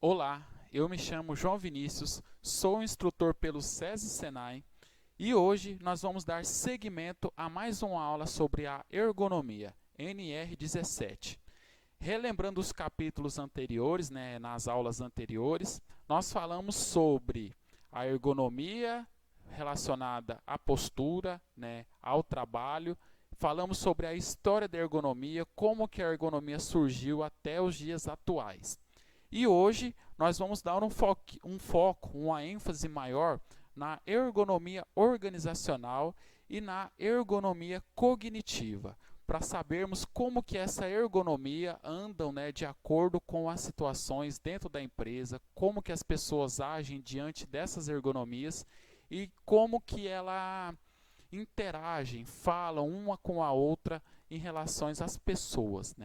Olá, eu me chamo João Vinícius, sou instrutor pelo SESI Senai e hoje nós vamos dar seguimento a mais uma aula sobre a ergonomia, NR17. Relembrando os capítulos anteriores, nas aulas anteriores, nós falamos sobre a ergonomia relacionada à postura, ao trabalho. Falamos sobre a história da ergonomia, como que a ergonomia surgiu até os dias atuais. E hoje nós vamos dar um foco, uma ênfase maior na ergonomia organizacional e na ergonomia cognitiva, para sabermos como que essa ergonomia andam, de acordo com as situações dentro da empresa, como que as pessoas agem diante dessas ergonomias e como que ela interagem, falam uma com a outra em relação às pessoas,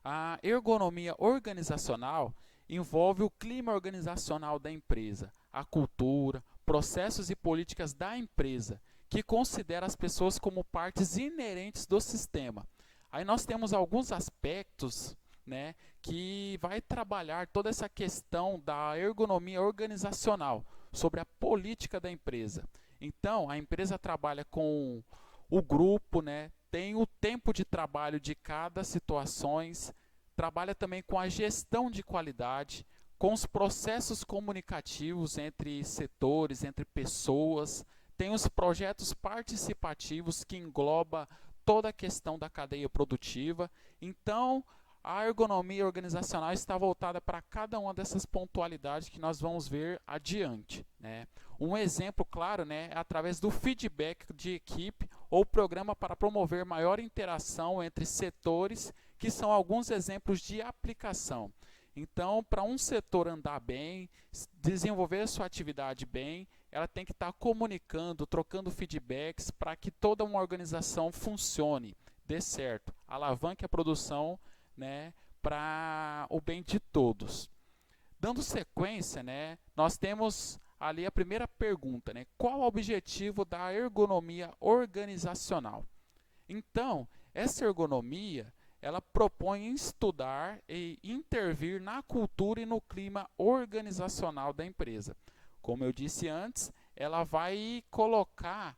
A ergonomia organizacional envolve o clima organizacional da empresa, a cultura, processos e políticas da empresa, que considera as pessoas como partes inerentes do sistema. Aí nós temos alguns aspectos, que vai trabalhar toda essa questão da ergonomia organizacional, sobre a política da empresa. Então, a empresa trabalha com o grupo, tem o tempo de trabalho de cada situações, trabalha também com a gestão de qualidade, com os processos comunicativos entre setores, entre pessoas, tem os projetos participativos que engloba toda a questão da cadeia produtiva. Então, a ergonomia organizacional está voltada para cada uma dessas pontualidades que nós vamos ver adiante. Um exemplo claro é através do feedback de equipe ou programa para promover maior interação entre setores, que são alguns exemplos de aplicação. Então, para um setor andar bem, desenvolver a sua atividade bem, ela tem que estar comunicando, trocando feedbacks para que toda uma organização funcione, dê certo, alavanque a produção, para o bem de todos. Dando sequência, nós temos ali a primeira pergunta, qual o objetivo da ergonomia organizacional? Então, essa ergonomia, ela propõe estudar e intervir na cultura e no clima organizacional da empresa. Como eu disse antes, ela vai colocar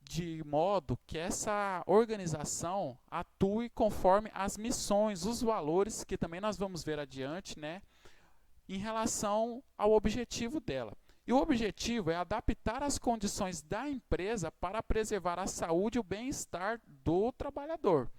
de modo que essa organização atue conforme as missões, os valores, que também nós vamos ver adiante, em relação ao objetivo dela. E o objetivo é adaptar as condições da empresa para preservar a saúde e o bem-estar do trabalhador.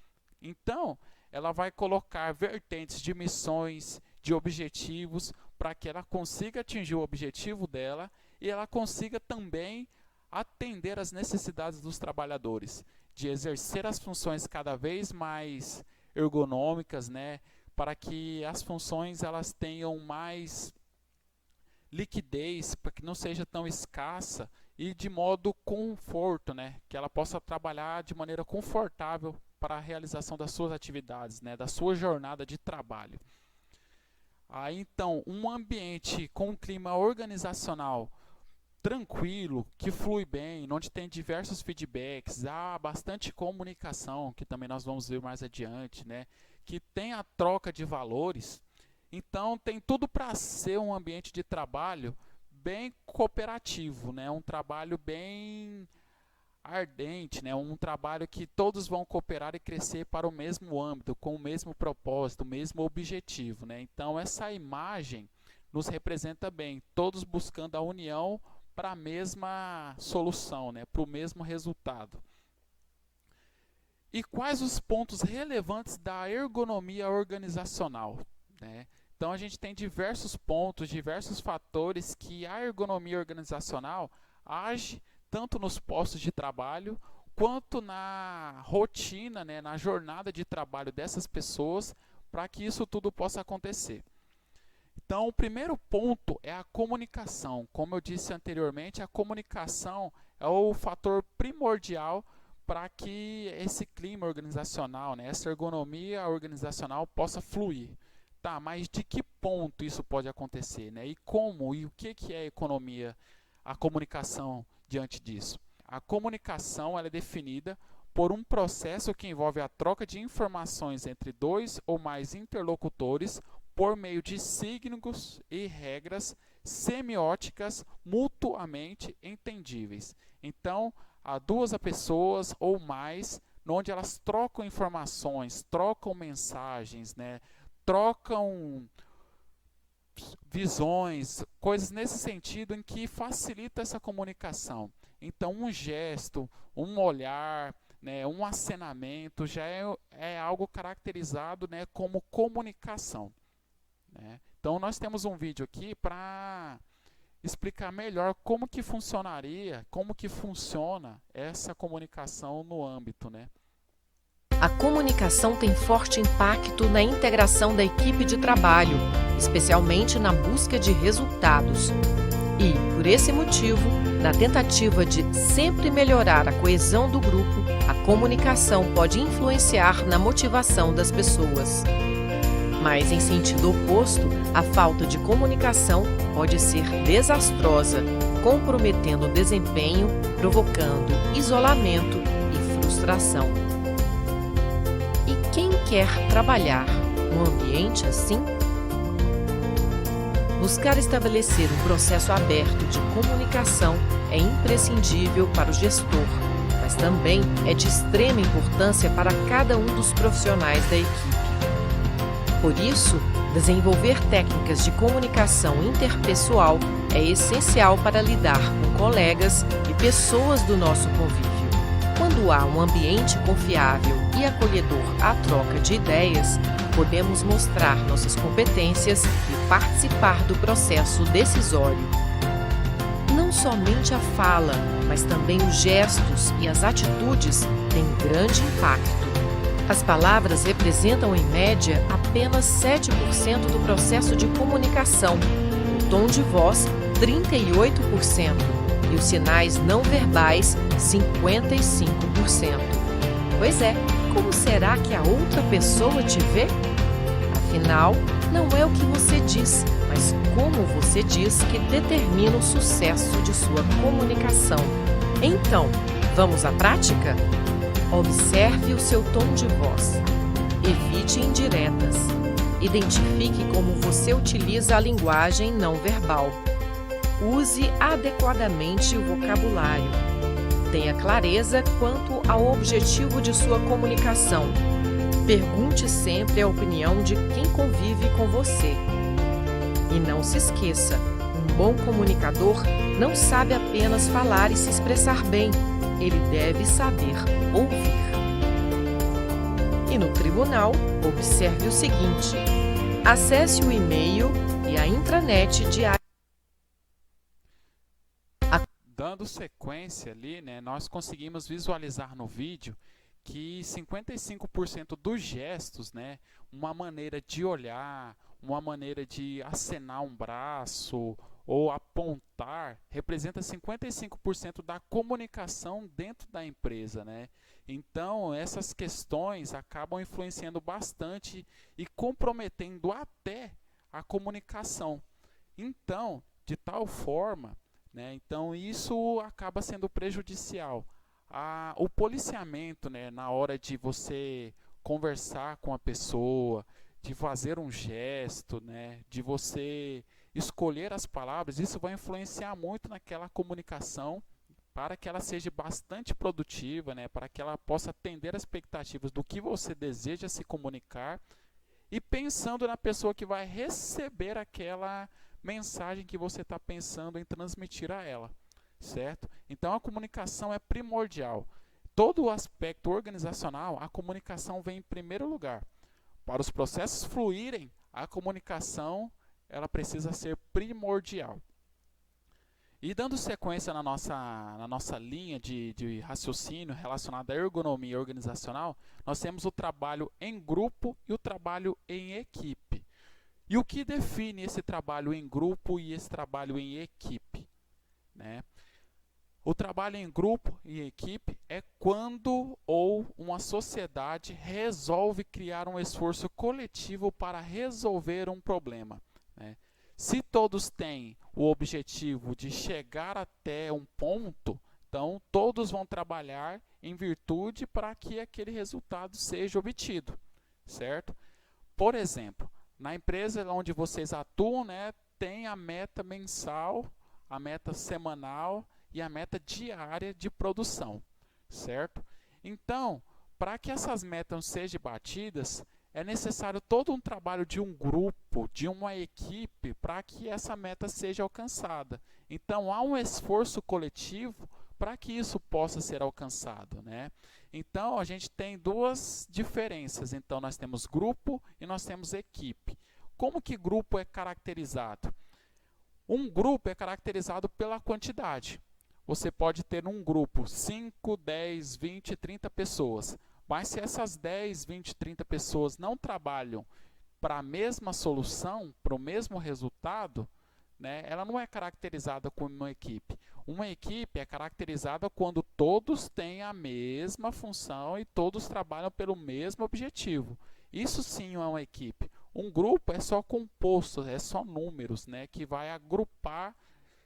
Então, ela vai colocar vertentes de missões, de objetivos, para que ela consiga atingir o objetivo dela e ela consiga também atender às necessidades dos trabalhadores, de exercer as funções cada vez mais ergonômicas, para que as funções elas tenham mais liquidez, para que não seja tão escassa e de modo conforto, que ela possa trabalhar de maneira confortável para a realização das suas atividades, da sua jornada de trabalho. Aí então, um ambiente com um clima organizacional tranquilo, que flui bem, onde tem diversos feedbacks, há bastante comunicação, que também nós vamos ver mais adiante, que tem a troca de valores. Então, tem tudo para ser um ambiente de trabalho bem cooperativo, um trabalho bem ardente, um trabalho que todos vão cooperar e crescer para o mesmo âmbito, com o mesmo propósito, o mesmo objetivo. Então, essa imagem nos representa bem, todos buscando a união para a mesma solução, para o mesmo resultado. E quais os pontos relevantes da ergonomia organizacional? Então, a gente tem diversos pontos, diversos fatores que a ergonomia organizacional age tanto nos postos de trabalho, quanto na rotina, na jornada de trabalho dessas pessoas, para que isso tudo possa acontecer. Então, o primeiro ponto é a comunicação. Como eu disse anteriormente, a comunicação é o fator primordial para que esse clima organizacional, essa ergonomia organizacional possa fluir. Tá, mas de que ponto isso pode acontecer? E como? E o que é a comunicação diante disso? A comunicação ela é definida por um processo que envolve a troca de informações entre dois ou mais interlocutores por meio de signos e regras semióticas mutuamente entendíveis. Então, há duas pessoas ou mais, onde elas trocam informações, trocam mensagens, né? Trocam visões, coisas nesse sentido em que facilita essa comunicação. Então, um gesto, um olhar, né, um acenamento já é algo caracterizado, né, como comunicação, né? Então, nós temos um vídeo aqui para explicar melhor como que funcionaria, como que funciona essa comunicação no âmbito, né? A comunicação tem forte impacto na integração da equipe de trabalho, especialmente na busca de resultados. E, por esse motivo, na tentativa de sempre melhorar a coesão do grupo, a comunicação pode influenciar na motivação das pessoas. Mas, em sentido oposto, a falta de comunicação pode ser desastrosa, comprometendo o desempenho, provocando isolamento e frustração. E quem quer trabalhar num ambiente assim? Buscar estabelecer um processo aberto de comunicação é imprescindível para o gestor, mas também é de extrema importância para cada um dos profissionais da equipe. Por isso, desenvolver técnicas de comunicação interpessoal é essencial para lidar com colegas e pessoas do nosso convívio. Quando há um ambiente confiável e acolhedor à troca de ideias, podemos mostrar nossas competências e participar do processo decisório. Não somente a fala, mas também os gestos e as atitudes têm grande impacto. As palavras representam, em média, apenas 7% do processo de comunicação, o tom de voz, 38%, e os sinais não verbais, 55%. Pois é, como será que a outra pessoa te vê? Afinal, não é o que você diz, mas como você diz que determina o sucesso de sua comunicação. Então, vamos à prática? Observe o seu tom de voz. Evite indiretas. Identifique como você utiliza a linguagem não verbal. Use adequadamente o vocabulário. Tenha clareza quanto ao objetivo de sua comunicação. Pergunte sempre a opinião de quem convive com você. E não se esqueça, um bom comunicador não sabe apenas falar e se expressar bem. Ele deve saber ouvir. E no tribunal, observe o seguinte: acesse o e-mail e a intranet diária. Dando sequência ali, né, nós conseguimos visualizar no vídeo que 55% dos gestos, né, uma maneira de olhar, uma maneira de acenar um braço ou apontar, representa 55% da comunicação dentro da empresa, né? Então, essas questões acabam influenciando bastante e comprometendo até a comunicação. Então, de tal forma, né, então isso acaba sendo prejudicial. O policiamento, né, na hora de você conversar com a pessoa, de fazer um gesto, né, de você escolher as palavras, isso vai influenciar muito naquela comunicação para que ela seja bastante produtiva, né, para que ela possa atender as expectativas do que você deseja se comunicar e pensando na pessoa que vai receber aquela mensagem que você está pensando em transmitir a ela, certo? Então a comunicação é primordial. Todo o aspecto organizacional, a comunicação vem em primeiro lugar. Para os processos fluírem, a comunicação ela precisa ser primordial. E dando sequência na nossa linha de raciocínio relacionada à ergonomia organizacional, nós temos o trabalho em grupo e o trabalho em equipe. E o que define esse trabalho em grupo e esse trabalho em equipe, né? O trabalho em grupo e equipe é quando ou uma sociedade resolve criar um esforço coletivo para resolver um problema, né? Se todos têm o objetivo de chegar até um ponto, então todos vão trabalhar em virtude para que aquele resultado seja obtido, certo? Por exemplo, Na empresa onde vocês atuam, né, tem a meta mensal, a meta semanal e a meta diária de produção, certo? Então, para que essas metas sejam batidas, é necessário todo um trabalho de um grupo, de uma equipe, para que essa meta seja alcançada. Então, há um esforço coletivo para que isso possa ser alcançado, né? Então, a gente tem duas diferenças. Então, nós temos grupo e nós temos equipe. Como que grupo é caracterizado? Um grupo é caracterizado pela quantidade. Você pode ter um grupo 5, 10, 20, 30 pessoas. Mas se essas 10, 20, 30 pessoas não trabalham para a mesma solução, para o mesmo resultado, né, ela não é caracterizada como uma equipe. Uma equipe é caracterizada quando todos têm a mesma função e todos trabalham pelo mesmo objetivo. Isso sim é uma equipe. Um grupo é só composto, é só números, né, que vai agrupar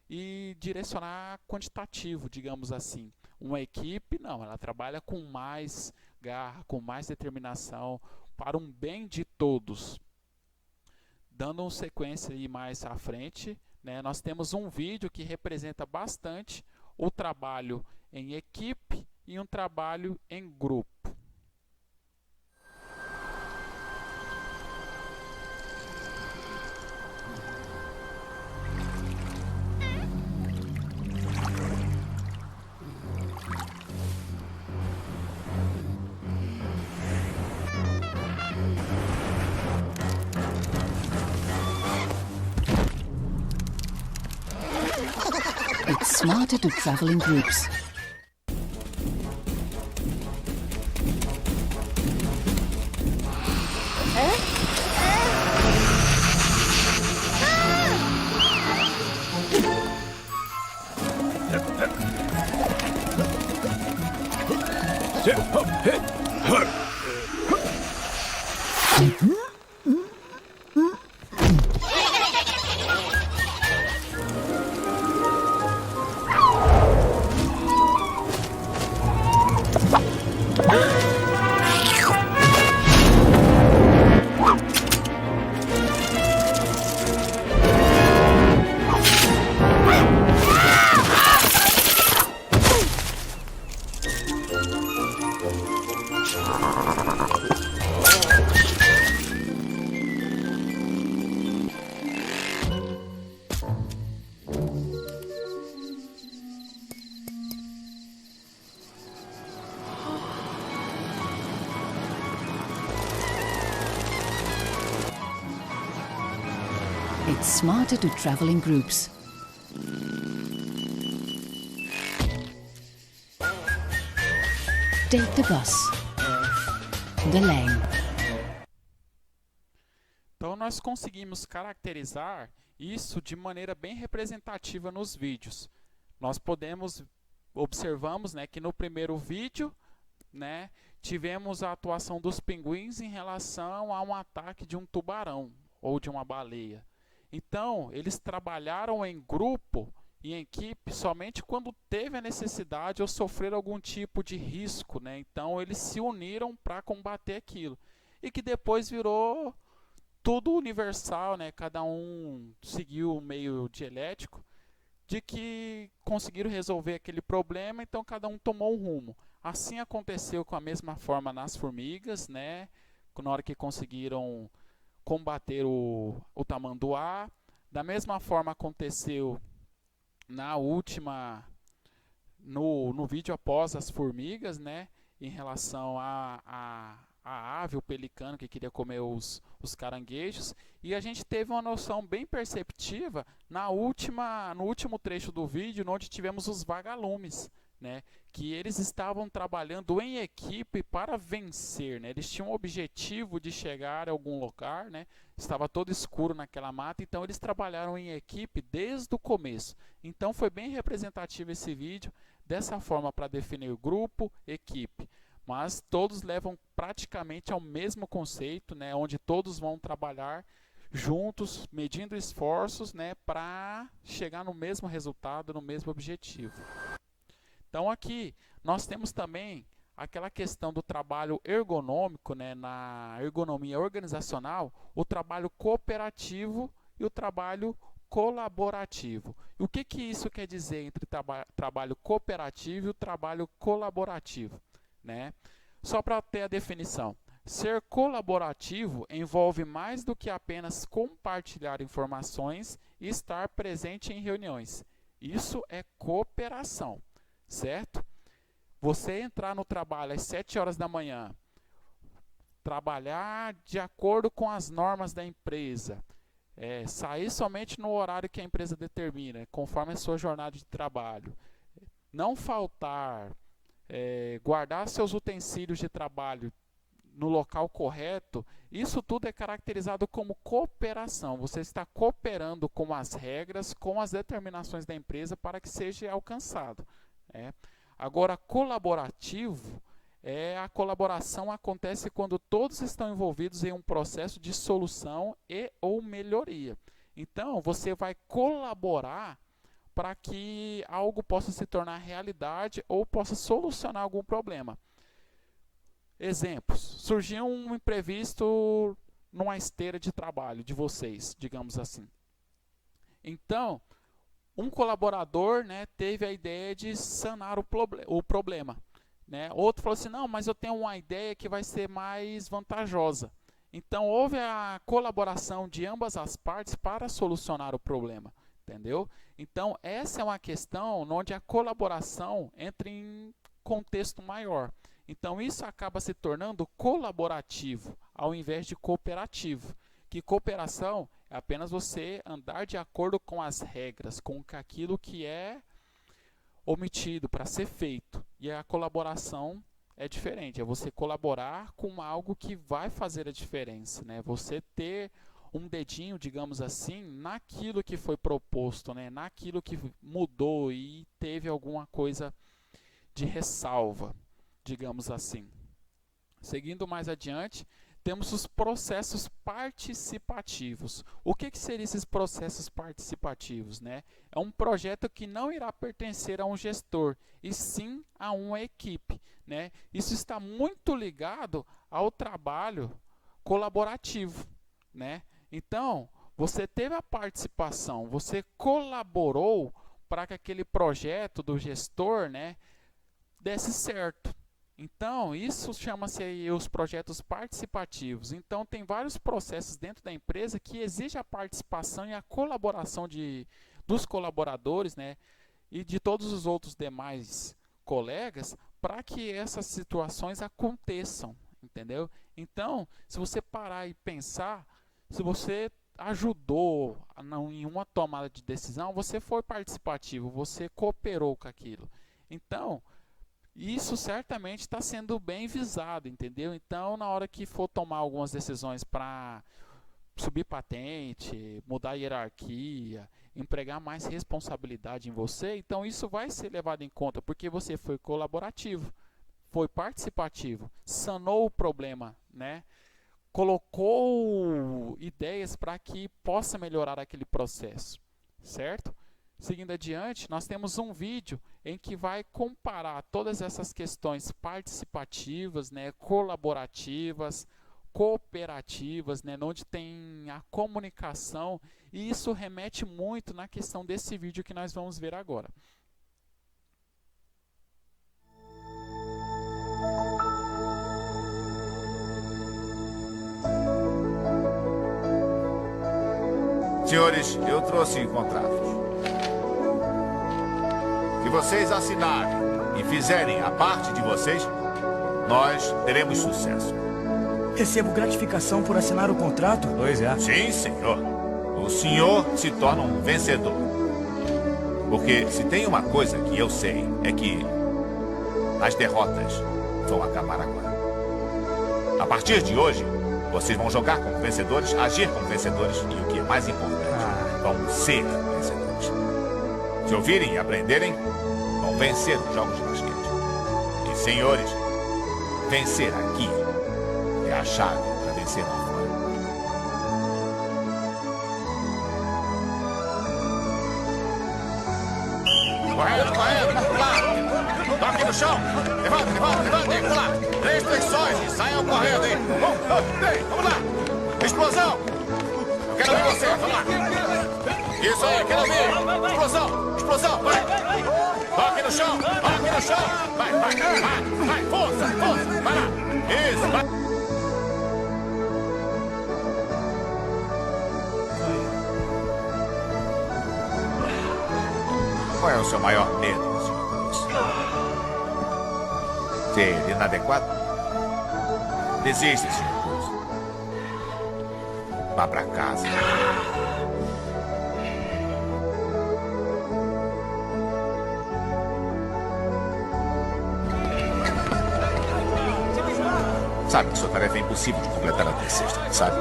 e direcionar quantitativo, digamos assim. Uma equipe, não, ela trabalha com mais garra, com mais determinação, para um bem de todos. Dando uma sequência aí mais à frente, né, nós temos um vídeo que representa bastante o trabalho em equipe e um trabalho em grupo. It's smarter to travel in groups. It's smarter to travel in groups. Take the bus. The lane. Então nós conseguimos caracterizar isso de maneira bem representativa nos vídeos. Nós observamos, né, que no primeiro vídeo, né, tivemos a atuação dos pinguins em relação a um ataque de um tubarão ou de uma baleia. Então, eles trabalharam em grupo e em equipe somente quando teve a necessidade ou sofreram algum tipo de risco, né? Então, eles se uniram para combater aquilo. E que depois virou tudo universal, né? Cada um seguiu o meio dialético de que conseguiram resolver aquele problema, então cada um tomou um rumo. Assim aconteceu com a mesma forma nas formigas, né? Na hora que conseguiram combater o tamanduá. Da mesma forma aconteceu no vídeo após as formigas, né? Em relação a ave, o pelicano que queria comer os caranguejos. E a gente teve uma noção bem perceptiva no último trecho do vídeo, onde tivemos os vagalumes, né? Que eles estavam trabalhando em equipe para vencer, né? Eles tinham o objetivo de chegar a algum lugar, né? Estava todo escuro naquela mata, então eles trabalharam em equipe desde o começo. Então foi bem representativo esse vídeo, dessa forma, para definir grupo, equipe. Mas todos levam praticamente ao mesmo conceito, né? Onde todos vão trabalhar juntos, medindo esforços, né? Para chegar no mesmo resultado, no mesmo objetivo. Então aqui nós temos também aquela questão do trabalho ergonômico, né, na ergonomia organizacional, o trabalho cooperativo e o trabalho colaborativo. E o que isso quer dizer entre trabalho cooperativo e o trabalho colaborativo, né? Só para ter a definição. Ser colaborativo envolve mais do que apenas compartilhar informações e estar presente em reuniões. Isso é cooperação, certo? Você entrar no trabalho às 7 horas da manhã, trabalhar de acordo com as normas da empresa, sair somente no horário que a empresa determina, conforme a sua jornada de trabalho, não faltar, guardar seus utensílios de trabalho no local correto, isso tudo é caracterizado como cooperação. Você está cooperando com as regras, com as determinações da empresa para que seja alcançado. Agora, colaborativo, a colaboração acontece quando todos estão envolvidos em um processo de solução e ou melhoria. Então, você vai colaborar para que algo possa se tornar realidade ou possa solucionar algum problema. Exemplos. Surgiu um imprevisto numa esteira de trabalho de vocês, digamos assim. Então, um colaborador, né, teve a ideia de sanar o problema. Né? Outro falou assim, não, mas eu tenho uma ideia que vai ser mais vantajosa. Então, houve a colaboração de ambas as partes para solucionar o problema. Entendeu? Então, essa é uma questão onde a colaboração entra em contexto maior. Então, isso acaba se tornando colaborativo, ao invés de cooperativo. Que cooperação é apenas você andar de acordo com as regras, com aquilo que é omitido para ser feito. E a colaboração é diferente, é você colaborar com algo que vai fazer a diferença, né? Você ter um dedinho, digamos assim, naquilo que foi proposto, né? Naquilo que mudou e teve alguma coisa de ressalva, digamos assim. Seguindo mais adiante, temos os processos participativos. O que seriam esses processos participativos, né? É um projeto que não irá pertencer a um gestor, e sim a uma equipe, né? Isso está muito ligado ao trabalho colaborativo, né? Então, você teve a participação, você colaborou para que aquele projeto do gestor, né, desse certo. Então, isso chama-se aí os projetos participativos. Então, tem vários processos dentro da empresa que exigem a participação e a colaboração dos colaboradores, né, e de todos os outros demais colegas para que essas situações aconteçam, entendeu? Então, se você parar e pensar, se você ajudou em uma tomada de decisão, você foi participativo, você cooperou com aquilo. Então, isso certamente está sendo bem visado, entendeu? Então, na hora que for tomar algumas decisões para subir patente, mudar a hierarquia, empregar mais responsabilidade em você, então isso vai ser levado em conta, porque você foi colaborativo, foi participativo, sanou o problema, né? Colocou ideias para que possa melhorar aquele processo, certo? Seguindo adiante, nós temos um vídeo em que vai comparar todas essas questões participativas, né, colaborativas, cooperativas, né, onde tem a comunicação, e isso remete muito na questão desse vídeo que nós vamos ver agora. Senhores, eu trouxe contratos. Se vocês assinarem e fizerem a parte de vocês, nós teremos sucesso. Recebo gratificação por assinar o contrato? Pois é. Sim, senhor. O senhor se torna um vencedor. Porque se tem uma coisa que eu sei, é que as derrotas vão acabar agora. A partir de hoje, vocês vão jogar como vencedores, agir como vencedores e, o que é mais importante, vão ser vencedores. Se ouvirem e aprenderem, vão vencer os jogos de basquete. E, senhores, vencer aqui é a chave para vencer lá fora. Correto, correto, lá! Toque no chão. Levantem. Vamos lá. 3 flexões e saiam correndo, hein? 1, 2, 3. Vamos lá. Explosão. Eu quero ver você. Vamos lá. Isso aí, quero ver. Explosão. Vai. Toque no chão. Vai. Força. Vai lá. Isso, vai. Qual é o seu maior medo, Sr. Cruz? Ser inadequado? Desiste, Sr. Cruz. Vá pra casa. Sabe que sua tarefa é impossível de completar até sexta, sabe?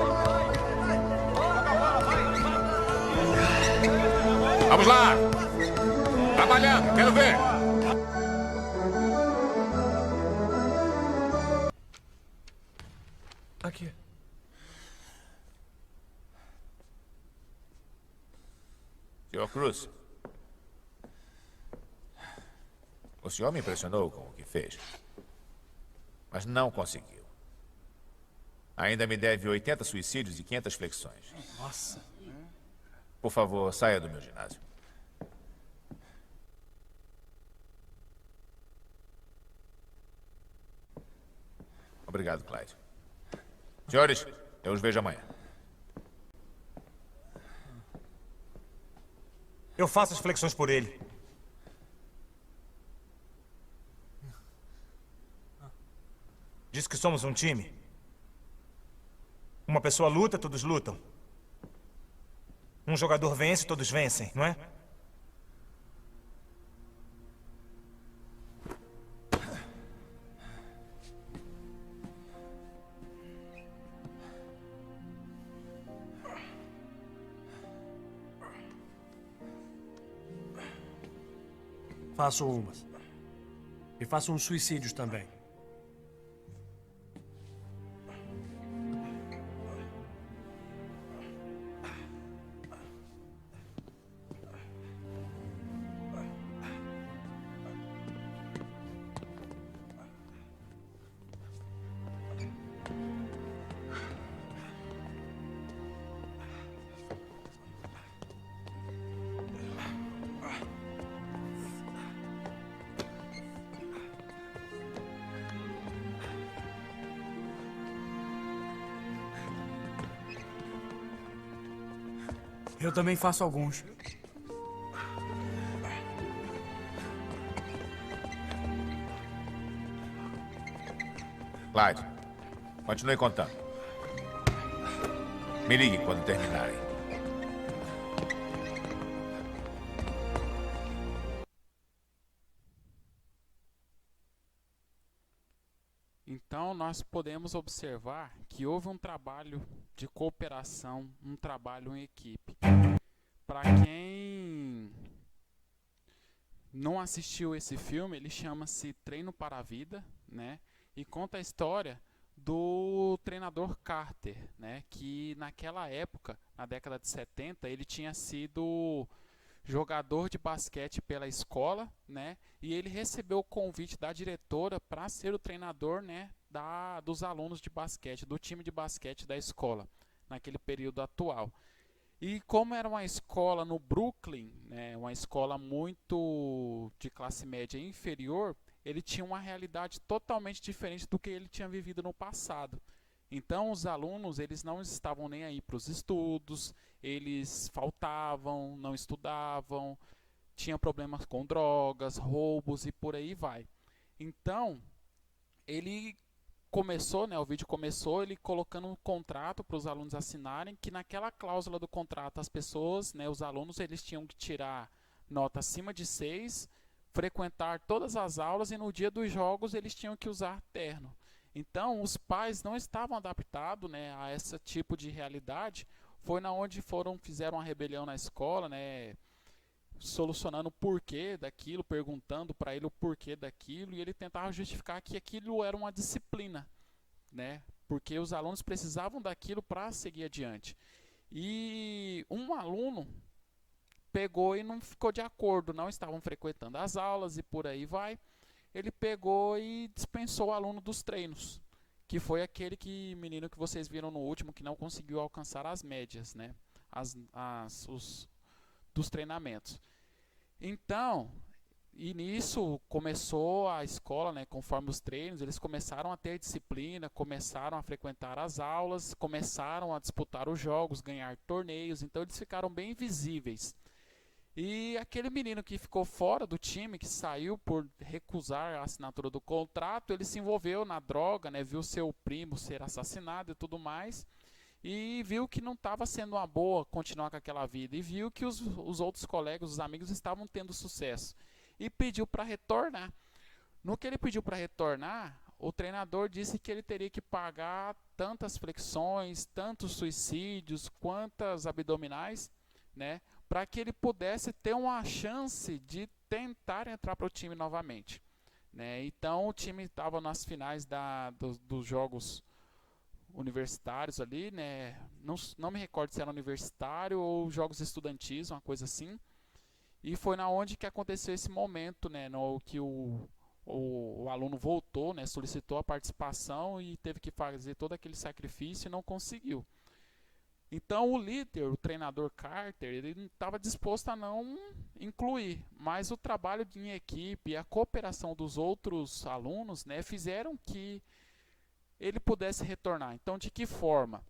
Vamos lá! Trabalhando, quero ver! Aqui. Sr. Cruz, o senhor me impressionou com o que fez, mas não conseguiu. Ainda me deve 80 suicídios e 500 flexões. Nossa. Por favor, saia do meu ginásio. Obrigado, Clyde. Senhores, eu os vejo amanhã. Eu faço as flexões por ele. Diz que somos um time. Uma pessoa luta, todos lutam. Um jogador vence, todos vencem, não é? Faço umas. E faço uns suicídios também. Eu também faço alguns. Clyde, continue contando. Me ligue quando terminarem. Então, nós podemos observar que houve um trabalho de cooperação, um trabalho em equipe. Para quem não assistiu esse filme, ele chama-se Treino para a Vida, né? E conta a história do treinador Carter, né? Que naquela época, na década de 70, ele tinha sido jogador de basquete pela escola, né? E ele recebeu o convite da diretora para ser o treinador, né, dos alunos de basquete, do time de basquete da escola, naquele período atual. E como era uma escola no Brooklyn, né, uma escola muito de classe média inferior, ele tinha uma realidade totalmente diferente do que ele tinha vivido no passado. Então os alunos, eles não estavam nem aí para os estudos, eles faltavam, não estudavam, tinham problemas com drogas, roubos e por aí vai. Então, ele começou, né, o vídeo começou ele colocando um contrato para os alunos assinarem, que naquela cláusula do contrato as pessoas, né, os alunos, eles tinham que tirar nota acima de 6, frequentar todas as aulas e no dia dos jogos eles tinham que usar terno. Então, os pais não estavam adaptados, né, a esse tipo de realidade. Foi na onde fizeram uma rebelião na escola, né, solucionando o porquê daquilo, perguntando para ele o porquê daquilo, e ele tentava justificar que aquilo era uma disciplina, né, porque os alunos precisavam daquilo para seguir adiante. E um aluno pegou e não ficou de acordo, não estavam frequentando as aulas e por aí vai. ele pegou e dispensou o aluno dos treinos, que foi aquele menino que vocês viram no último, que não conseguiu alcançar as médias, né? Dos treinamentos. Então, e nisso começou a escola, né, conforme os treinos, eles começaram a ter disciplina, começaram a frequentar as aulas, começaram a disputar os jogos, ganhar torneios, então eles ficaram bem visíveis. E aquele menino que ficou fora do time, que saiu por recusar a assinatura do contrato, ele se envolveu na droga, né, viu seu primo ser assassinado e tudo mais, e viu que não estava sendo uma boa continuar com aquela vida, e viu que os outros colegas, os amigos estavam tendo sucesso, e pediu para retornar. No que ele pediu para retornar, o treinador disse que ele teria que pagar tantas flexões, tantos suicídios, quantas abdominais, né, para que ele pudesse ter uma chance de tentar entrar para o time novamente, né? Então o time estava nas finais dos jogos universitários ali, né? Não me recordo se era universitário ou jogos estudantis, uma coisa assim. E foi na onde que aconteceu esse momento, né? No que o aluno voltou, né? Solicitou a participação e teve que fazer todo aquele sacrifício e não conseguiu. Então o líder, o treinador Carter, ele estava disposto a não incluir, mas o trabalho em equipe e a cooperação dos outros alunos, né, fizeram que ele pudesse retornar. Então, de que forma?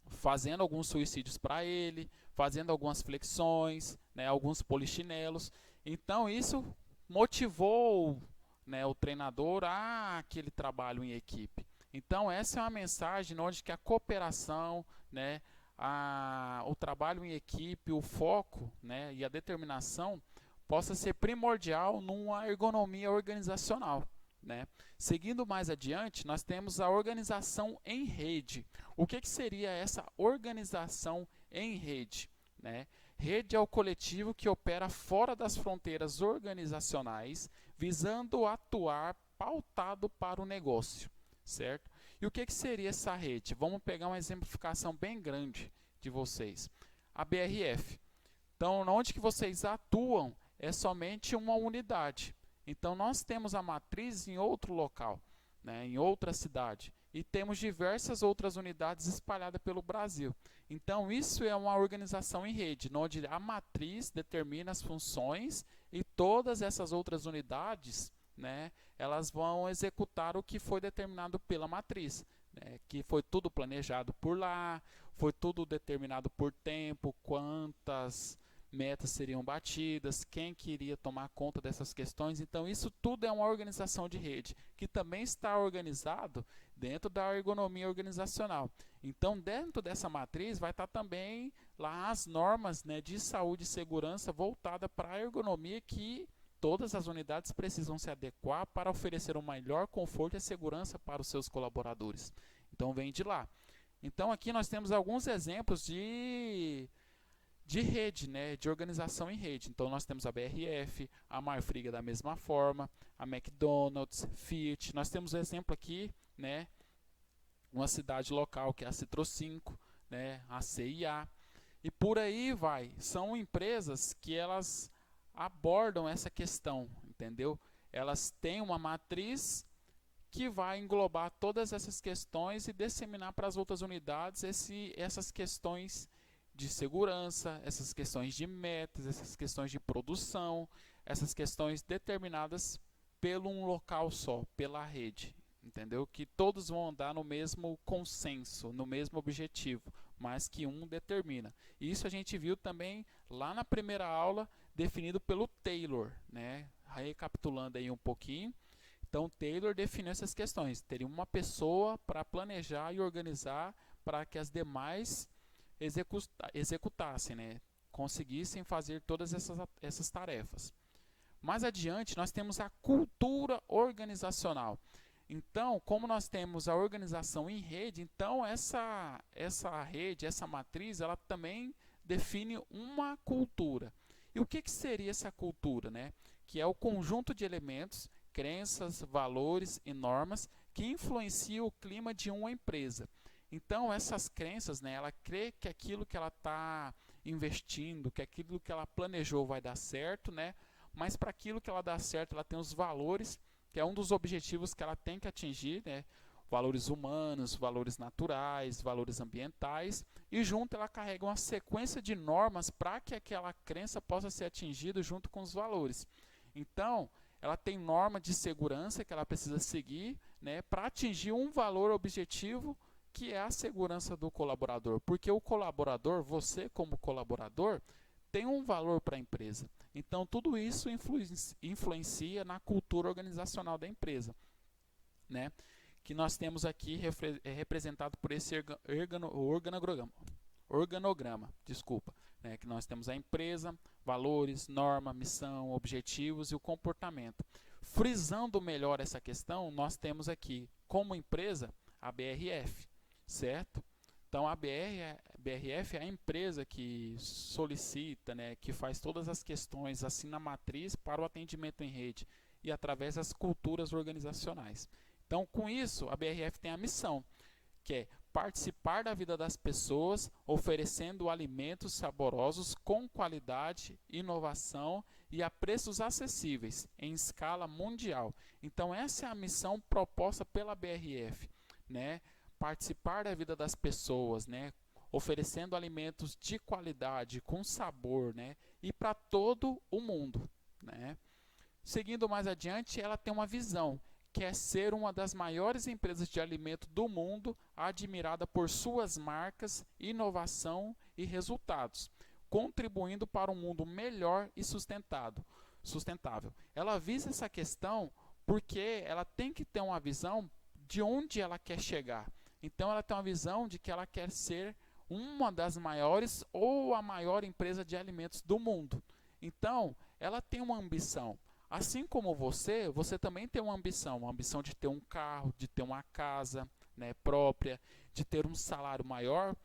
Fazendo alguns suicídios para ele, fazendo algumas flexões, né, alguns polichinelos. Então isso motivou, né, o treinador a aquele trabalho em equipe. Então essa é uma mensagem onde que a cooperação, né, o trabalho em equipe, o foco, né, e a determinação possa ser primordial numa ergonomia organizacional, né? Seguindo mais adiante, nós temos a organização em rede. O que seria essa organização em rede, né? Rede é o coletivo que opera fora das fronteiras organizacionais, visando atuar pautado para o negócio, certo? E o que seria essa rede? Vamos pegar uma exemplificação bem grande de vocês. A BRF. Então, onde que vocês atuam é somente uma unidade. Então, nós temos a matriz em outro local, né, em outra cidade. E temos diversas outras unidades espalhadas pelo Brasil. Então, isso é uma organização em rede, onde a matriz determina as funções e todas essas outras unidades, né, elas vão executar o que foi determinado pela matriz, né, que foi tudo planejado por lá, foi tudo determinado por tempo, quantas metas seriam batidas, quem queria tomar conta dessas questões. Então isso tudo é uma organização de rede, que também está organizado dentro da ergonomia organizacional. Então dentro dessa matriz vai estar também lá as normas, né, de saúde e segurança voltada para a ergonomia, que todas as unidades precisam se adequar para oferecer um melhor conforto e segurança para os seus colaboradores. Então vem de lá. Então aqui nós temos alguns exemplos de rede, né, de organização em rede. Então nós temos a BRF, a Marfrig da mesma forma, a McDonald's, Fiat. Nós temos um exemplo aqui, né, uma cidade local que é a Citro 5, né, a CIA. E por aí vai. São empresas que elas abordam essa questão, entendeu? Elas têm uma matriz que vai englobar todas essas questões e disseminar para as outras unidades essas questões de segurança, essas questões de metas, essas questões de produção, essas questões determinadas pelo um local só, pela rede, entendeu? Que todos vão andar no mesmo consenso, no mesmo objetivo, mas que um determina. Isso a gente viu também lá na primeira aula, definido pelo Taylor, né? Recapitulando aí um pouquinho. Então, Taylor definiu essas questões. Teria uma pessoa para planejar e organizar para que as demais executassem, né? Conseguissem fazer todas essas tarefas. Mais adiante, nós temos a cultura organizacional. Então, como nós temos a organização em rede, então essa rede, essa matriz, ela também define uma cultura. E o que seria essa cultura, né? Que é o conjunto de elementos, crenças, valores e normas que influenciam o clima de uma empresa. Então, essas crenças, né, ela crê que aquilo que ela está investindo, que aquilo que ela planejou vai dar certo, né? Mas para aquilo que ela dá certo, ela tem os valores que é um dos objetivos que ela tem que atingir, né? Valores humanos, valores naturais, valores ambientais, e junto ela carrega uma sequência de normas para que aquela crença possa ser atingida junto com os valores. Então, ela tem norma de segurança que ela precisa seguir, né, para atingir um valor objetivo, que é a segurança do colaborador. Porque o colaborador, você como colaborador, tem um valor para a empresa. Então, tudo isso influencia na cultura organizacional da empresa, né? Que nós temos aqui representado por esse organograma, né? Que nós temos a empresa, valores, norma, missão, objetivos e o comportamento. Frisando melhor essa questão, nós temos aqui, como empresa, a BRF, certo? Então, a BRF é a empresa que solicita, né, que faz todas as questões, assina a matriz para o atendimento em rede e através das culturas organizacionais. Então, com isso, a BRF tem a missão, que é participar da vida das pessoas, oferecendo alimentos saborosos com qualidade, inovação e a preços acessíveis, em escala mundial. Então, essa é a missão proposta pela BRF, né? Participar da vida das pessoas, né? Oferecendo alimentos de qualidade, com sabor, né? E para todo o mundo, né? Seguindo mais adiante, ela tem uma visão, que é ser uma das maiores empresas de alimento do mundo, admirada por suas marcas, inovação e resultados, contribuindo para um mundo melhor e sustentável. Ela visa essa questão porque ela tem que ter uma visão de onde ela quer chegar. Então, ela tem uma visão de que ela quer ser uma das maiores ou a maior empresa de alimentos do mundo. Então, ela tem uma ambição. Assim como você também tem uma ambição de ter um carro, de ter uma casa, né, própria, de ter um salário maior.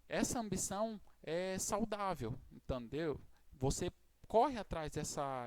Essa ambição é saudável, entendeu? Você corre atrás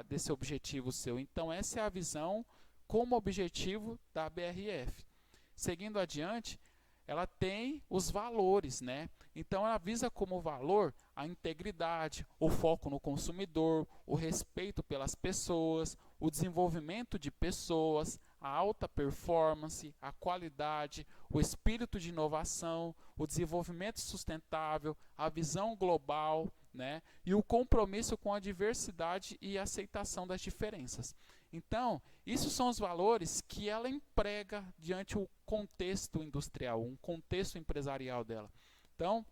desse objetivo seu. Então, essa é a visão como objetivo da BRF. Seguindo adiante, ela tem os valores, né? Então, ela visa como valor a integridade, o foco no consumidor, o respeito pelas pessoas, o desenvolvimento de pessoas, a alta performance, a qualidade, o espírito de inovação, o desenvolvimento sustentável, a visão global, né? E o compromisso com a diversidade e a aceitação das diferenças. Então, isso são os valores que ela emprega diante o contexto industrial, um contexto empresarial dela. Então,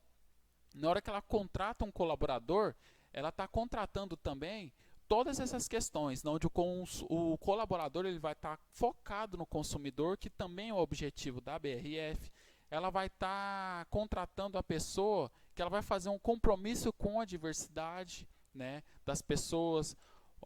na hora que ela contrata um colaborador, ela está contratando também todas essas questões, onde o colaborador ele vai estar focado no consumidor, que também é o objetivo da BRF. Ela vai estar contratando a pessoa que ela vai fazer um compromisso com a diversidade, né, das pessoas,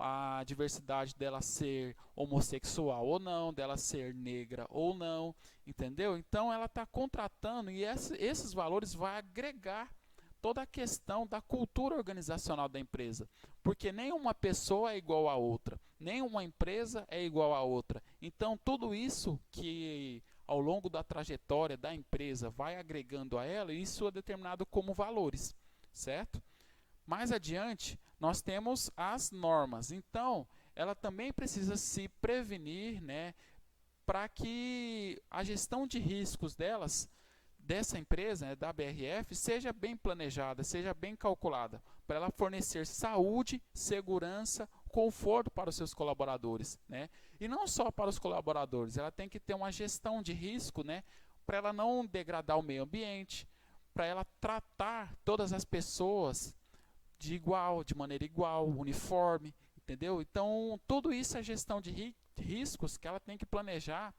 a diversidade dela ser homossexual ou não, dela ser negra ou não, entendeu? Então ela está contratando e esses valores vão agregar toda a questão da cultura organizacional da empresa, porque nenhuma pessoa é igual a outra, nenhuma empresa é igual a outra. Então tudo isso que ao longo da trajetória da empresa vai agregando a ela, isso é determinado como valores, certo? Mais adiante, nós temos as normas. Então, ela também precisa se prevenir, né, para que a gestão de riscos dessa empresa, né, da BRF, seja bem planejada, seja bem calculada, para ela fornecer saúde, segurança, conforto para os seus colaboradores, né? E não só para os colaboradores, ela tem que ter uma gestão de risco, né, para ela não degradar o meio ambiente, para ela tratar todas as pessoas de maneira igual, uniforme, entendeu? Então, tudo isso é gestão de riscos que ela tem que planejar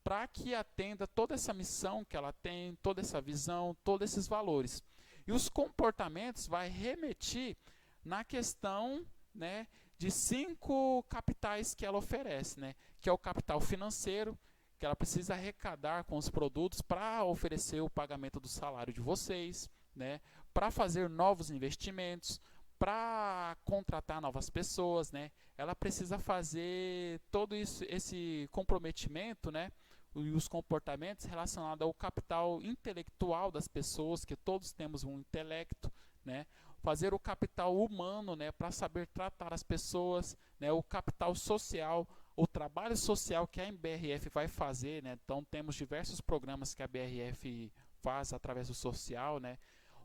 para que atenda toda essa missão que ela tem, toda essa visão, todos esses valores. E os comportamentos vai remeter na questão, né, de 5 capitais que ela oferece, né, que é o capital financeiro, que ela precisa arrecadar com os produtos para oferecer o pagamento do salário de vocês, né, para fazer novos investimentos, para contratar novas pessoas, né? Ela precisa fazer todo esse comprometimento, né? E os comportamentos relacionados ao capital intelectual das pessoas, que todos temos um intelecto, né? Fazer o capital humano, né? Para saber tratar as pessoas, né? O capital social, o trabalho social que a BRF vai fazer, né? Então temos diversos programas que a BRF faz através do social, né?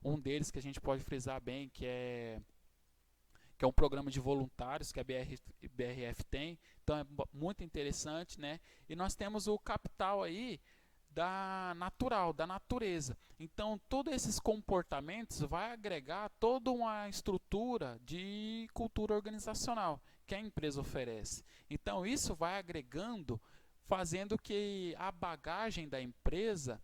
Um deles que a gente pode frisar bem, que é um programa de voluntários que a BRF tem, então é muito interessante, né? E nós temos o capital aí da natureza. Então, todos esses comportamentos vai agregar toda uma estrutura de cultura organizacional que a empresa oferece. Então, isso vai agregando, fazendo que a bagagem da empresa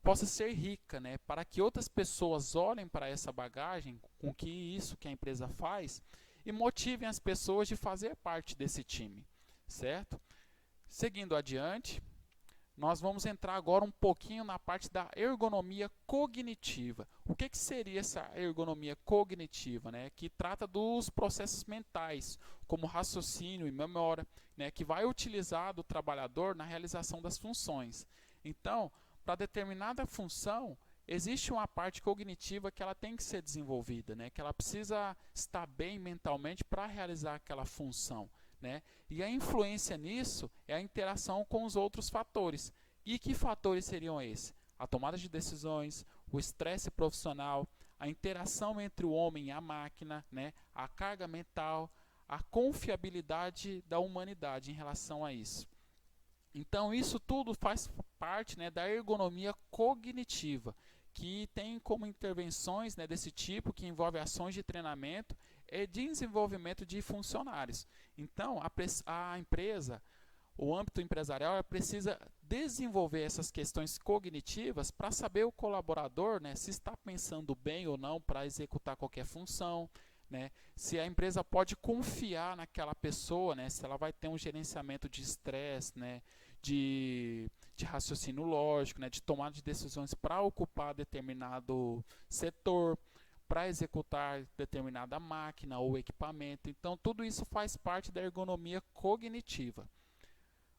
possa ser rica, né? Para que outras pessoas olhem para essa bagagem, com que isso que a empresa faz, e motivem as pessoas de fazer parte desse time, certo? Seguindo adiante, nós vamos entrar agora um pouquinho na parte da ergonomia cognitiva. O que seria essa ergonomia cognitiva, né? Que trata dos processos mentais, como raciocínio e memória, né? Que vai utilizar do trabalhador na realização das funções. Então, para determinada função, existe uma parte cognitiva que ela tem que ser desenvolvida, né? Que ela precisa estar bem mentalmente para realizar aquela função, né? E a influência nisso é a interação com os outros fatores. E que fatores seriam esses? A tomada de decisões, o estresse profissional, a interação entre o homem e a máquina, né? A carga mental, a confiabilidade da humanidade em relação a isso. Então, isso tudo faz parte, né, da ergonomia cognitiva, que tem como intervenções, né, desse tipo, que envolve ações de treinamento e desenvolvimento de funcionários. Então, a empresa, o âmbito empresarial, ela precisa desenvolver essas questões cognitivas para saber o colaborador, né, se está pensando bem ou não para executar qualquer função, né, se a empresa pode confiar naquela pessoa, né, se ela vai ter um gerenciamento de estresse, né, de raciocínio lógico, né, de tomada de decisões para ocupar determinado setor, para executar determinada máquina ou equipamento. Então, tudo isso faz parte da ergonomia cognitiva.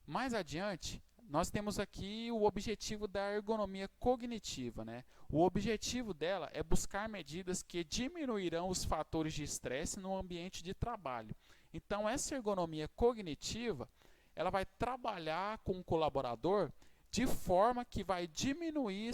Mais adiante, nós temos aqui o objetivo da ergonomia cognitiva, né? O objetivo dela é buscar medidas que diminuirão os fatores de estresse no ambiente de trabalho. Então, essa ergonomia cognitiva, ela vai trabalhar com o colaborador de forma que vai diminuir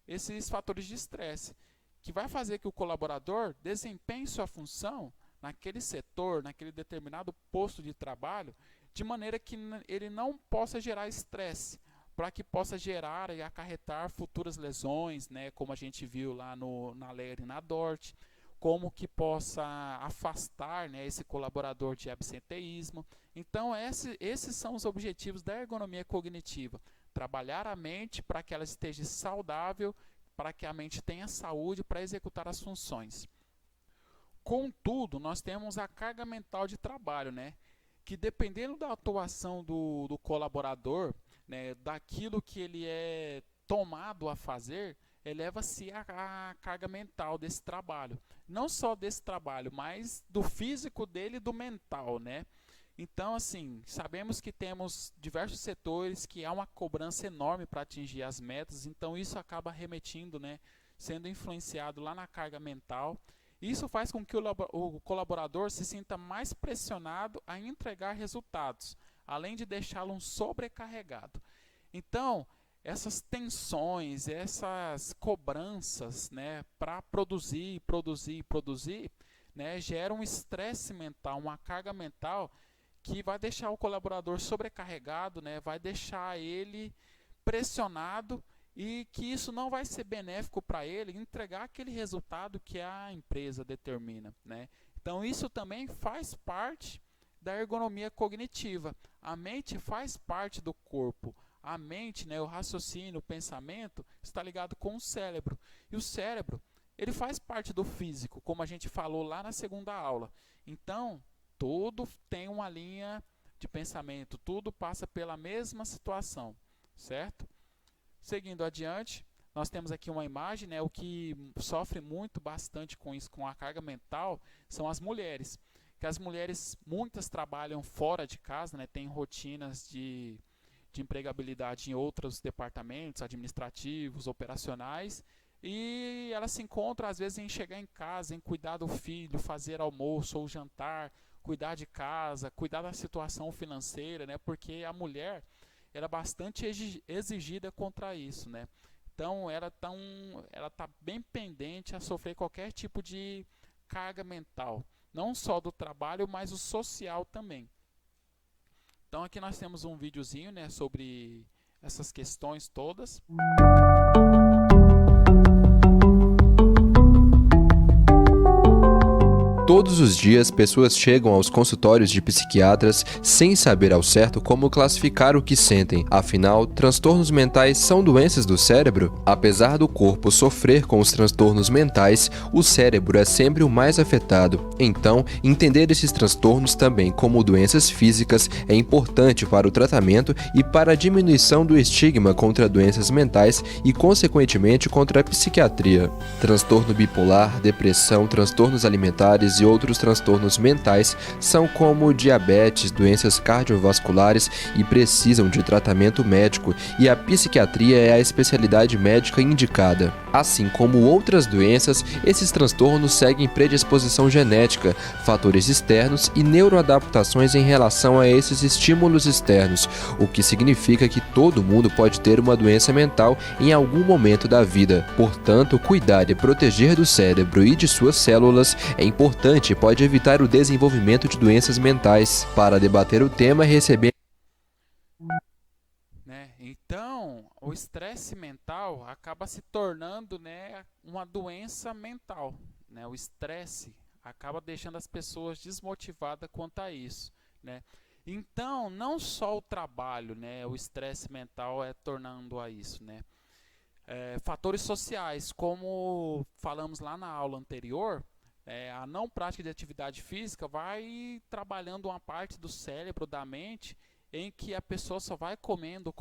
esses fatores de estresse, que vai fazer que o colaborador desempenhe sua função naquele setor, naquele determinado posto de trabalho, de maneira que ele não possa gerar estresse, para que possa gerar e acarretar futuras lesões, né, como a gente viu lá na LER e na DORT, como que possa afastar, né, esse colaborador de absenteísmo. Então, esses são os objetivos da ergonomia cognitiva. Trabalhar a mente para que ela esteja saudável, para que a mente tenha saúde para executar as funções. Contudo, nós temos a carga mental de trabalho, né, que dependendo da atuação do colaborador, né, daquilo que ele é tomado a fazer, eleva-se a carga mental desse trabalho. Não só desse trabalho, mas do físico dele e do mental, né? Então, assim, sabemos que temos diversos setores que há uma cobrança enorme para atingir as metas, então isso acaba remetindo, né, sendo influenciado lá na carga mental. Isso faz com que o colaborador se sinta mais pressionado a entregar resultados, além de deixá-lo sobrecarregado. Então, essas tensões, essas cobranças, né, para produzir, né, geram um estresse mental, uma carga mental que vai deixar o colaborador sobrecarregado, né, vai deixar ele pressionado e que isso não vai ser benéfico para ele entregar aquele resultado que a empresa determina, né? Então isso também faz parte da ergonomia cognitiva. A mente faz parte do corpo. A mente, né, o raciocínio, o pensamento está ligado com o cérebro. E o cérebro, ele faz parte do físico, como a gente falou lá na segunda aula. Então, tudo tem uma linha de pensamento, tudo passa pela mesma situação, certo? Seguindo adiante, nós temos aqui uma imagem, né, o que sofre bastante com isso, com a carga mental, são as mulheres. Que as mulheres, muitas trabalham fora de casa, né, têm rotinas de empregabilidade em outros departamentos administrativos, operacionais, e elas se encontram às vezes em chegar em casa, em cuidar do filho, fazer almoço ou jantar, cuidar de casa, cuidar da situação financeira, né? Porque a mulher ela é bastante exigida contra isso, né? Então ela tá bem pendente a sofrer qualquer tipo de carga mental, não só do trabalho, mas o social também. Então aqui nós temos um videozinho, né, sobre essas questões todas. Todos os dias, pessoas chegam aos consultórios de psiquiatras sem saber ao certo como classificar o que sentem. Afinal, transtornos mentais são doenças do cérebro? Apesar do corpo sofrer com os transtornos mentais, o cérebro é sempre o mais afetado. Então, entender esses transtornos também como doenças físicas é importante para o tratamento e para a diminuição do estigma contra doenças mentais e, consequentemente, contra a psiquiatria. Transtorno bipolar, depressão, transtornos alimentares e outros transtornos mentais são como diabetes, doenças cardiovasculares e precisam de tratamento médico, e a psiquiatria é a especialidade médica indicada. Assim como outras doenças, esses transtornos seguem predisposição genética, fatores externos e neuroadaptações em relação a esses estímulos externos, o que significa que todo mundo pode ter uma doença mental em algum momento da vida. Portanto, cuidar e proteger do cérebro e de suas células é importante e pode evitar o desenvolvimento de doenças mentais. Para debater o tema, recebemos Então, o estresse mental acaba se tornando, né, uma doença mental, né? O estresse acaba deixando as pessoas desmotivadas quanto a isso, né? Então, não só o trabalho, né, o estresse mental é tornando a isso, né? Fatores sociais, como falamos lá na aula anterior, a não prática de atividade física vai trabalhando uma parte do cérebro, da mente, em que a pessoa só vai comendo,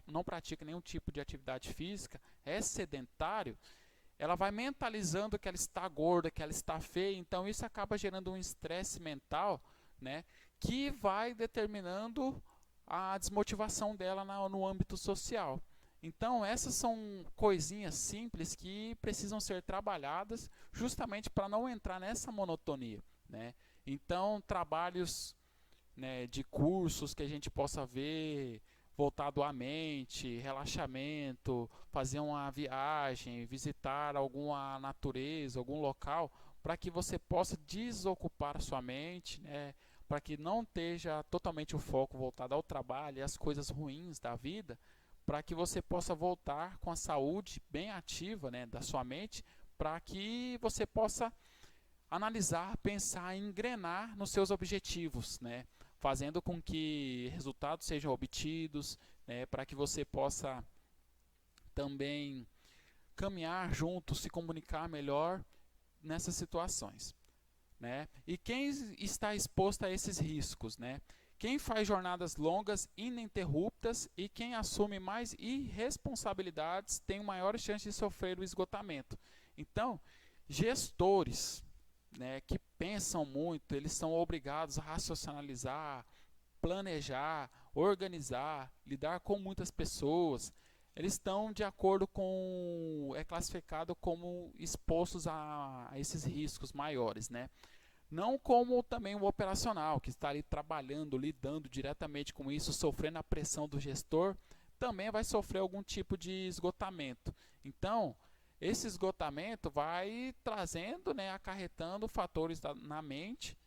não pratica nenhum tipo de atividade física, é sedentário, ela vai mentalizando que ela está gorda, que ela está feia, então isso acaba gerando um estresse mental, né, que vai determinando a desmotivação dela no âmbito social. Então, essas são coisinhas simples que precisam ser trabalhadas justamente para não entrar nessa monotonia, né? Então, trabalhos, né, de cursos que a gente possa ver voltado à mente, relaxamento, fazer uma viagem, visitar alguma natureza, algum local, para que você possa desocupar a sua mente, né, para que não esteja totalmente o foco voltado ao trabalho e às coisas ruins da vida, para que você possa voltar com a saúde bem ativa, né, da sua mente, para que você possa analisar, pensar e engrenar nos seus objetivos, né, fazendo com que resultados sejam obtidos, né, para que você possa também caminhar junto, se comunicar melhor nessas situações, né? E quem está exposto a esses riscos, né? Quem faz jornadas longas, ininterruptas e quem assume mais irresponsabilidades tem maior chance de sofrer o esgotamento. Então, gestores, né, que pensam muito, eles são obrigados a racionalizar, planejar, organizar, lidar com muitas pessoas. Eles estão de acordo com, é classificado como expostos a esses riscos maiores, né? Não como também o operacional, que está ali trabalhando, lidando diretamente com isso, sofrendo a pressão do gestor, também vai sofrer algum tipo de esgotamento. Então, esse esgotamento vai trazendo, né, acarretando fatores na mente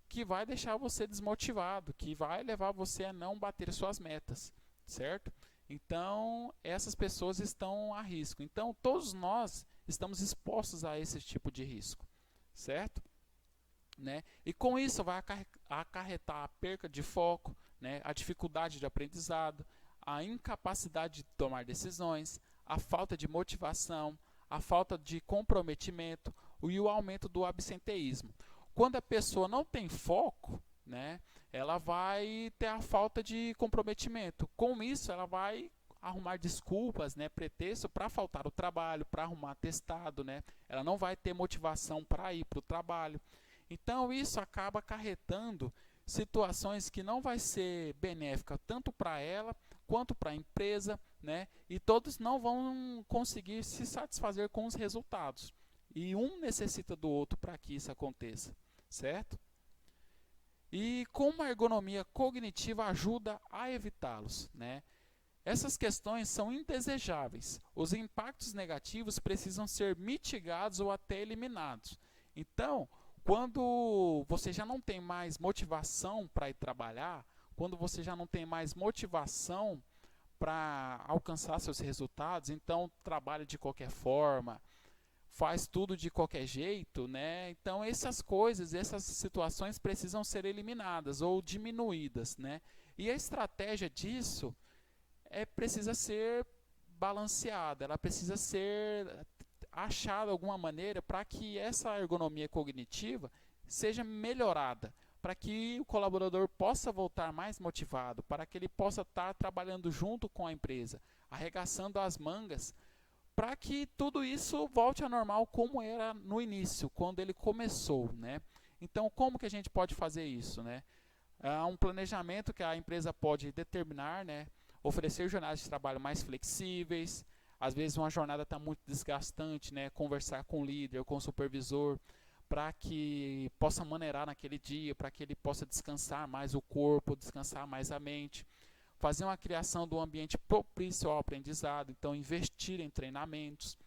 que vai deixar você desmotivado, que vai levar você a não bater suas metas, certo? Então, essas pessoas estão a risco. Então, todos nós estamos expostos a esse tipo de risco, certo? Né? E com isso vai acarretar a perca de foco, né? A dificuldade de aprendizado, a incapacidade de tomar decisões, a falta de motivação, a falta de comprometimento e o aumento do absenteísmo. Quando a pessoa não tem foco, né, ela vai ter a falta de comprometimento. Com isso, ela vai arrumar desculpas, né, pretexto para faltar ao trabalho, para arrumar atestado, né? Ela não vai ter motivação para ir para o trabalho. Então, isso acaba acarretando situações que não vai ser benéfica tanto para ela quanto para a empresa, né? E todos não vão conseguir se satisfazer com os resultados. E um necessita do outro para que isso aconteça, certo? e como a ergonomia cognitiva ajuda a evitá-los, né? Essas questões são indesejáveis. Os impactos negativos precisam ser mitigados ou até eliminados. Então, quando você já não tem mais motivação para ir trabalhar, quando você já não tem mais motivação para alcançar seus resultados, então trabalha de qualquer forma, faz tudo de qualquer jeito, né? Então essas coisas, essas situações precisam ser eliminadas ou diminuídas, né? E a estratégia disso precisa ser balanceada, ela precisa ser achada de alguma maneira para que essa ergonomia cognitiva seja melhorada, para que o colaborador possa voltar mais motivado, para que ele possa estar trabalhando junto com a empresa, arregaçando as mangas, para que tudo isso volte ao normal como era no início, quando ele começou, né? Então, como que a gente pode fazer isso, né? Há um planejamento que a empresa pode determinar, né? Oferecer jornadas de trabalho mais flexíveis. Às vezes uma jornada está muito desgastante, né? Conversar com o líder, com o supervisor, para que possa maneirar naquele dia, para que ele possa descansar mais o corpo, descansar mais a mente. Fazer uma criação de um ambiente propício ao aprendizado, então investir em treinamentos,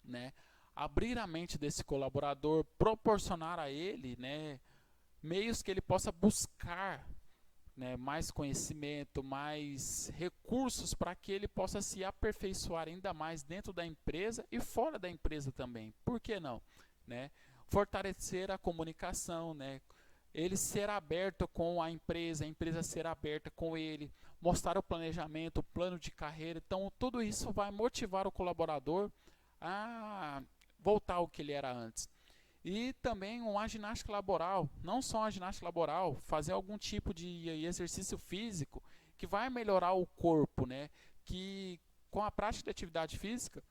né? Abrir a mente desse colaborador, proporcionar a ele, né, meios que ele possa buscar, né, mais conhecimento, mais recursos para que ele possa se aperfeiçoar ainda mais dentro da empresa e fora da empresa também. Por que não? Né? Fortalecer a comunicação, né? Ele ser aberto com a empresa ser aberta com ele, mostrar o planejamento, o plano de carreira. Então, tudo isso vai motivar o colaborador a voltar ao que ele era antes. E também uma ginástica laboral, não só uma ginástica laboral, fazer algum tipo de exercício físico que vai melhorar o corpo, né? Que com a prática de atividade física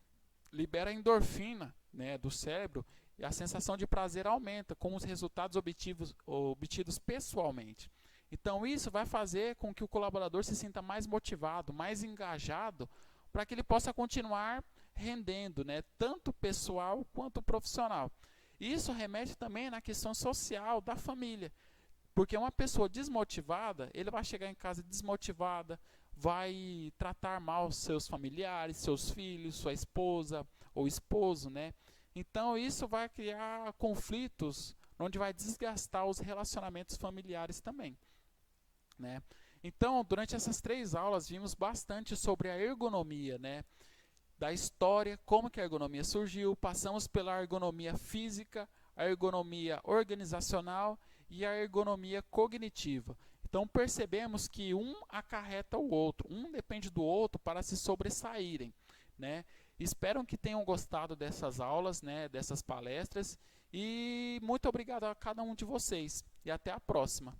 libera a endorfina, né, do cérebro, e a sensação de prazer aumenta com os resultados obtidos pessoalmente. Então isso vai fazer com que o colaborador se sinta mais motivado, mais engajado, para que ele possa continuar rendendo, né, tanto pessoal quanto profissional. Isso remete também na questão social da família, porque uma pessoa desmotivada, ele vai chegar em casa desmotivada, vai tratar mal seus familiares, seus filhos, sua esposa ou esposo, né? Então isso vai criar conflitos, onde vai desgastar os relacionamentos familiares também, né? Então, durante essas 3 aulas, vimos bastante sobre a ergonomia, né? Da história, como que a ergonomia surgiu, passamos pela ergonomia física, a ergonomia organizacional e a ergonomia cognitiva. Então percebemos que um acarreta o outro, um depende do outro para se sobressaírem, né? Espero que tenham gostado dessas aulas, né, dessas palestras, e muito obrigado a cada um de vocês e até a próxima.